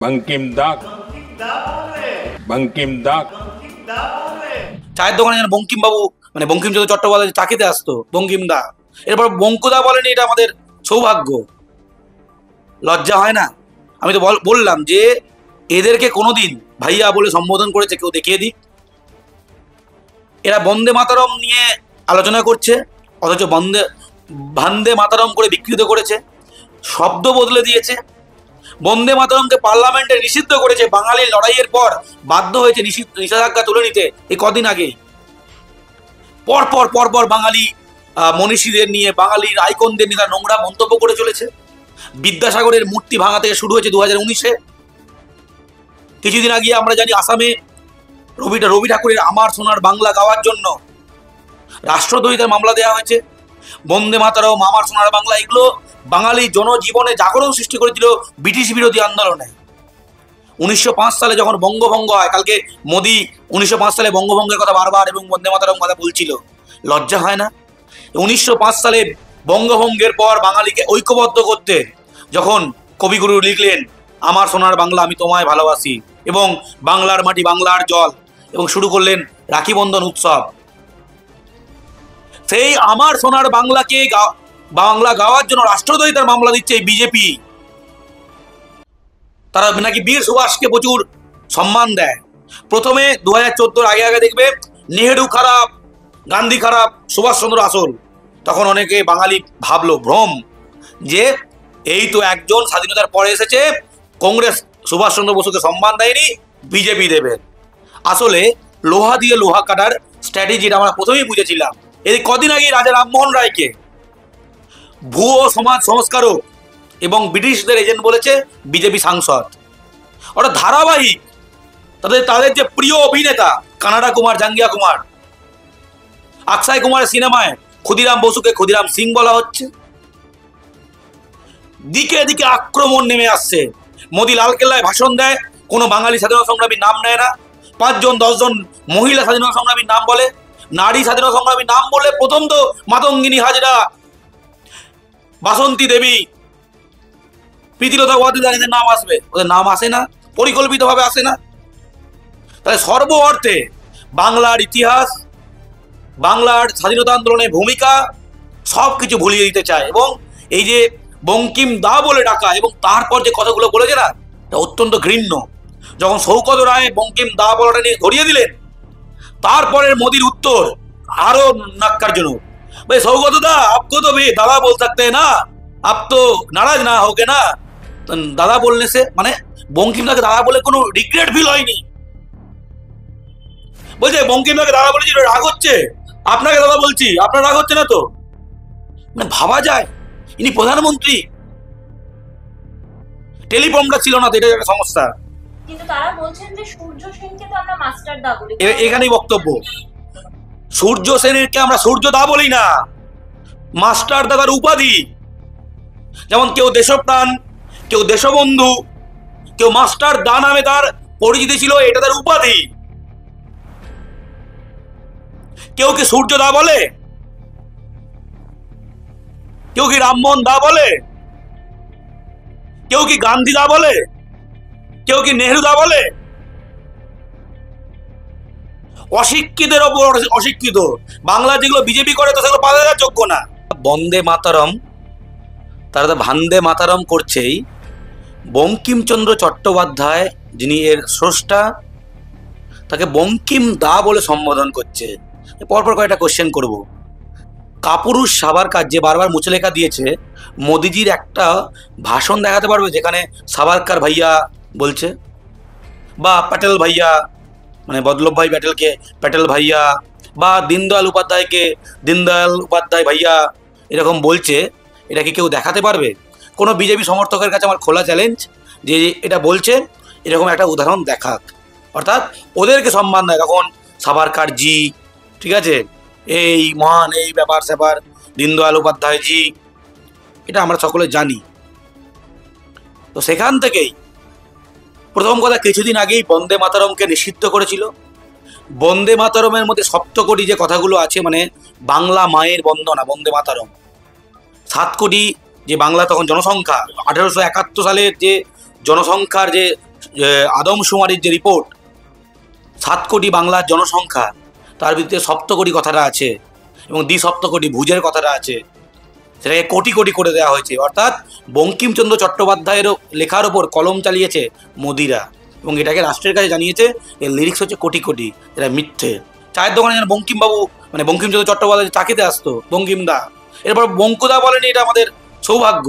বঙ্কিম দাগ বঙ্কিম দাগ চায়ের দোকানে যেন বঙ্কিম বাবু মানে বঙ্কিমচন্দ্র চট্টোপাধ্যায় চা খেতে আসতো বঙ্কিম দা, এরপর বঙ্কুদা বলেনি, এটা আমাদের সৌভাগ্য। লজ্জা হয় না? আমি তো বললাম যে এদেরকে কোনোদিন ভাইয়া বলে সম্বোধন করেছে কেউ? দেখিয়ে দিক। এরা বন্দে মাতরম নিয়ে আলোচনা করছে, অথচ ভান্দে মাতরম করে বিকৃত করেছে, শব্দ বদলে দিয়েছে। বন্দে মাতরমকে পার্লামেন্টে নিষিদ্ধ করেছে, বাঙালির লড়াইয়ের পর বাধ্য হয়েছে নিষেধাজ্ঞা তুলে নিতে এই কদিন আগে। পরপর বাঙালি মনীষীদের নিয়ে, বাঙালির আইকনদের নিয়ে তারা নোংরা মন্তব্য করে চলেছে। বিদ্যাসাগরের মূর্তি ভাঙা থেকে শুরু হয়েছে 2019-এ। কিছুদিন আগে আমরা জানি আসামে রবি ঠাকুরের আমার সোনার বাংলা গাওয়ার জন্য রাষ্ট্রদ্রোহিতার মামলা দেওয়া হয়েছে। বন্দে মাতরম, আমার সোনার বাংলা, এগুলো বাঙালি জনজীবনে জাগরণ সৃষ্টি করেছিল ব্রিটিশ বিরোধী আন্দোলনে। 1905 সালে যখন বঙ্গভঙ্গ হয়, কালকে মোদি 1905 সালে বঙ্গভঙ্গের কথা বারবার এবং বন্দে মাতরম কথা বলছিল, লজ্জা হয় না? 1905 সালে বঙ্গভঙ্গের পর বাঙালিকে ঐক্যবদ্ধ করতে যখন কবিগুরু লিখলেন আমার সোনার বাংলা আমি তোমায় ভালোবাসি, এবং বাংলার মাটি বাংলার জল, এবং শুরু করলেন রাখি বন্ধন উৎসব, সেই আমার সোনার বাংলাকে বাংলা গাওয়ার জন্য রাষ্ট্রদ্রোহিতার মামলা দিচ্ছে এই বিজেপি। তারা নাকি বীর সুভাষকে প্রচুর সম্মান দেয়। প্রথমে 2014-র আগে দেখবে নেহেরু খারাপ, গান্ধী খারাপ, সুভাষচন্দ্র আসল। তখন অনেকে বাঙালি ভাবলো, ভ্রম, যে এই তো একজন স্বাধীনতার পরে এসেছে, কংগ্রেস সুভাষচন্দ্র বসুকে সম্মান দেয়নি, বিজেপি দেবে। আসলে লোহা দিয়ে লোহা কাটার স্ট্র্যাটেজিটা আমরা প্রথমেই বুঝেছিলাম। এই কদিন আগে রাজা রামমোহন রায়কে ভুয়ো সমাজ সংস্কারক এবং ব্রিটিশদের এজেন্ট বলেছে বিজেপি সাংসদ। ওটা ধারাবাহিক। তাদের যে প্রিয় অভিনেতা কানাডা কুমার, জাঙ্গিয়া কুমার, অক্ষয় কুমারের সিনেমায় ক্ষুদিরাম বসুকে ক্ষুদিরাম সিং বলা হচ্ছে। দিকে দিকে আক্রমণ নেমে আসছে। মোদি লালকেল্লায় ভাষণ দেয়, কোনো বাঙালি স্বাধীনতা সংগ্রামীর নাম নেয় না। 5-10 জন মহিলা স্বাধীনতা সংগ্রামীর নাম বলে, নারী স্বাধীনতা সংগ্রামীর নাম বলে। প্রথম তো মাতঙ্গিনী হাজরা, বাসন্তী দেবী, প্রীতিলতা ওয়াদ্দেদার, এদের নাম আসবে? ওদের নাম আসে না, পরিকল্পিতভাবে আসে না। তাহলে সর্ব অর্থে বাংলার ইতিহাস, বাংলার স্বাধীনতা আন্দোলনের ভূমিকা সবকিছু ভুলিয়ে দিতে চায়। এবং এই যে বঙ্কিম দা বলে ডাকা এবং তারপর যে কথাগুলো বলেছে না, অত্যন্ত ঘৃণ্য। যখন শৌকত রায় বঙ্কিম দা বলাটা নিয়ে ধরিয়ে দিলেন, তারপরের মোদির উত্তর আরো ন্যাক্কারজনক। ভাই শৌকত দা, আপকো তো ভি দাদা বল सकते हैं ना, आप तो नाराज ना होगे ना। দাদা বললে সে মানে বঙ্কিম দাকে দাদা বলে কোনো রিগ্রেট ফিল হয়নি। বলছে বঙ্কিম দাকে দাদা বলেছি, রাগ হচ্ছে, আপনাকে দাদা বলছি, আপনার রাগ হচ্ছে না তো? মানে ভাবা যায়, ইনি প্রধানমন্ত্রী, টেলিপ্রম্পটার ছিল না তো, এটা একটা সমস্যা। কিন্তু তারা বলছেন যে সূর্য সেনকে তো আমরা মাস্টার দা বলি। এখানেই বক্তব্য। সূর্য সেনকে আমরা সূর্য দা বলি না, মাস্টার দাদার উপাধি। যেমন কেউ দেশপ্রাণ, কেউ দেশবন্ধু, কেউ মাস্টার দা নামে তার পরিচিতি ছিল, এটা তার উপাধি। কেউ কি সূর্য দা বলে? কেউ কি রামমোহন দা বলে? কেউ কি গান্ধী দা বলে? কেউ কি নেহেরু দা বলে? অশিক্ষিতের ওপর অশিক্ষিত। বাংলা যেগুলো বিজেপি করে তো সেগুলো পাওয়া যাওয়ার যোগ্য না। বন্দে মাতরম, তারা তো ভান্দে মাতরম করছেই। বঙ্কিমচন্দ্র চট্টোপাধ্যায় যিনি এর স্রষ্টা, তাকে বঙ্কিম দা বলে সম্বোধন করছে। পরপর কয়েকটা কোশ্চেন করব। কাপুরুষ সাভারকার যে বারবার মুচলেখা দিয়েছে, মোদিজির একটা ভাষণ দেখাতে পারবে যেখানে সাভারকার ভাইয়া বলছে, বা প্যাটেল ভাইয়া, মানে বল্লভ ভাই প্যাটেলকে প্যাটেল ভাইয়া, বা দীনদয়াল উপাধ্যায়কে দীনদয়াল উপাধ্যায় ভাইয়া এরকম বলছে? এটা কি কেউ দেখাতে পারবে? কোনো বিজেপি সমর্থকের কাছে আমার খোলা চ্যালেঞ্জ, যে এটা বলছে এরকম একটা উদাহরণ দেখাক। অর্থাৎ ওদেরকে সম্মান দেয় তখন সাভারকার জি, ঠিক আছে, এই মহান এই ব্যাপার স্যাপার দীনদয়াল উপাধ্যায় জি, এটা আমরা সকলে জানি। তো সেখান থেকেই প্রথম কথা, কিছুদিন আগেই বন্দে মাতরমকে নিষিদ্ধ করেছিল। বন্দে মাতরমের মধ্যে সপ্তকোটি যে কথাগুলো আছে, মানে বাংলা মায়ের বন্দনা বন্দে মাতরম। 7 কোটি যে বাংলা তখন জনসংখ্যা, 1871 সালের যে জনসংখ্যার যে আদমশুমারির যে রিপোর্ট, 7 কোটি বাংলার জনসংখ্যা, তার ভিতরে সপ্তকোটি কথাটা আছে এবং দ্বিসপ্তকোটি ভুজের কথাটা আছে, সেটাকে কোটি কোটি করে দেওয়া হয়েছে। অর্থাৎ বঙ্কিমচন্দ্র চট্টোপাধ্যায়ের লেখার ওপর কলম চালিয়েছে মোদিরা এবং এটাকে রাষ্ট্রের কাছে জানিয়েছে এর লিরিক্স হচ্ছে কোটি কোটি, এটা মিথ্যে। চায়ের দোকানে যেন বঙ্কিমবাবু মানে বঙ্কিমচন্দ্র চট্টোপাধ্যায় চা খেতে আসতো বঙ্কিমদা, এরপর বঙ্কুদা বলেনি, এটা আমাদের সৌভাগ্য।